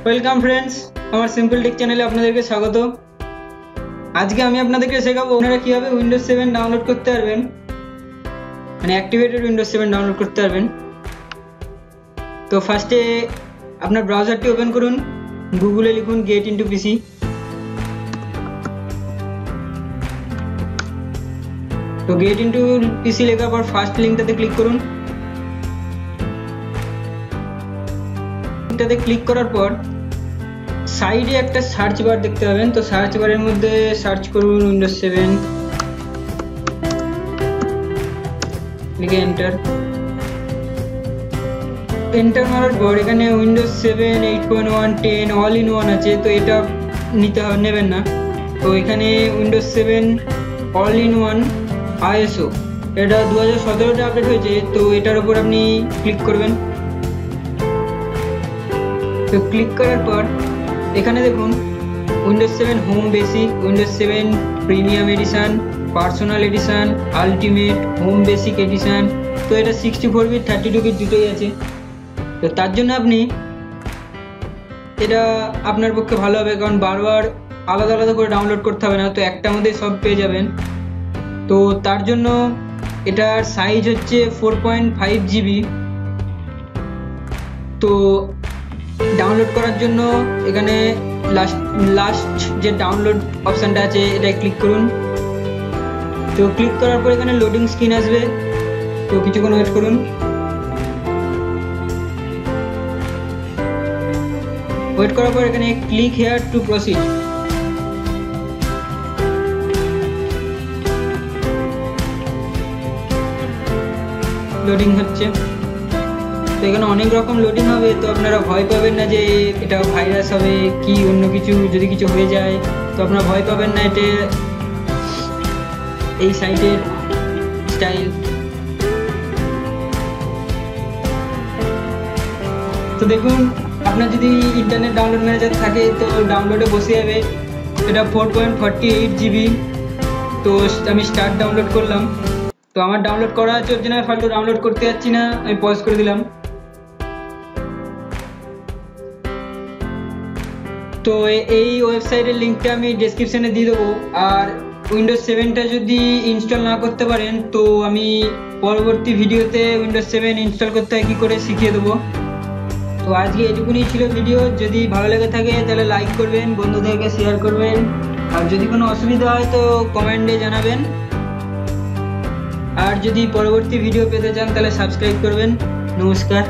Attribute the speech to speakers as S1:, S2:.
S1: Welcome friends, আমার simple take চ্যানেলে আপনাদেরকে স্বাগত। আজকে আমি আপনাদেরকে শেখাবো আপনারা কিভাবে উইন্ডোজ 7 ডাউনলোড করতে পারবেন, মানে অ্যাক্টিভেটেড উইন্ডোজ 7 ডাউনলোড করতে পারবেন। তো ফার্স্টে আপনার ব্রাউজারটি ওপেন করুন, গুগলে লিখুন গেট ইনটু পিসি। তো গেট ইনটু পিসি লেখার পর ফার্স্ট লিঙ্কটাতে ক্লিক করুন। লিঙ্কটাতে ক্লিক করার পর সাইডে একটা সার্চ বার দেখতে পাবেন। তো সার্চ বারের মধ্যে সার্চ করুন উইন্ডোজ 7, লিখে এন্টার মারার পর এখানে উইন্ডোজ 7, 8.1, 10 অল ইন ওয়ান আছে, তো এটা নেবেন না। তো এখানে Windows 7 all in one ISO, এটা 2017-তে আপডেট হয়েছে, তো এটার উপর আপনি ক্লিক করবেন। তো ক্লিক করার পর এখানে দেখুন Windows 7 home basic, Windows 7 premium edition, personal edition, ultimate, home basic edition. তো এটা 64 বিট 32 বিট দুটোই আছে। তো তার জন্য আপনি এটা আপনার পক্ষে ভালো হবে, কারণ বারবার আলাদা আলাদা করে ডাউনলোড করতে হবে না, তো একটার মধ্যে সব পেয়ে যাবেন। তো তার জন্য এটার সাইজ হচ্ছে 4.5 GB। তো ডাউনলোড করার জন্য এখানে লাস্ট যে ডাউনলোড অপশানটা আছে এটাই ক্লিক করুন। তো ক্লিক করার পর এখানে লোডিং স্ক্রিন আসবে, তো কিছুক্ষণ ওয়েট করুন। ওয়েট করার পর এখানে click here two proceed. Loading হচ্ছে, তো এখানে অনেক রকম লোডিং হবে, তো আপনারা ভয় পাবেন না যে এটা ভাইরাস হবে কি অন্য কিছু, যদি কিছু হয়ে যায় তো আপনারা ভয় পাবেন না। এটা এই সাইটের স্টাইল। তো দেখুন আপনার যদি ইন্টারনেট ডাউনলোড ম্যানেজার থাকে তো ডাউনলোডে বসে যাবে। এটা 4.48 GB। তো আমি স্টার্ট ডাউনলোড করলাম। তো আমার ডাউনলোড করা আছে, ওর জন্য আমি ফালতু ডাউনলোড করতে যাচ্ছি না, আমি পজ করে দিলাম। তো এই ওয়েবসাইটের লিঙ্কটা আমি ডেসক্রিপশানে দিয়ে দেবো। আর উইন্ডোজ 7টা যদি ইনস্টল না করতে পারেন তো আমি পরবর্তী ভিডিওতে উইন্ডোজ 7 ইনস্টল করতে হয় কী করে শিখিয়ে দেবো। তো আজকে এটুকুনি ছিল ভিডিও। যদি ভালো লেগে থাকে তাহলে লাইক করবেন, বন্ধুদেরকে শেয়ার করবেন, আর যদি কোনো অসুবিধা হয় তো কমেন্টে জানাবেন। আর যদি পরবর্তী ভিডিও পেতে চান তাহলে সাবস্ক্রাইব করবেন। নমস্কার।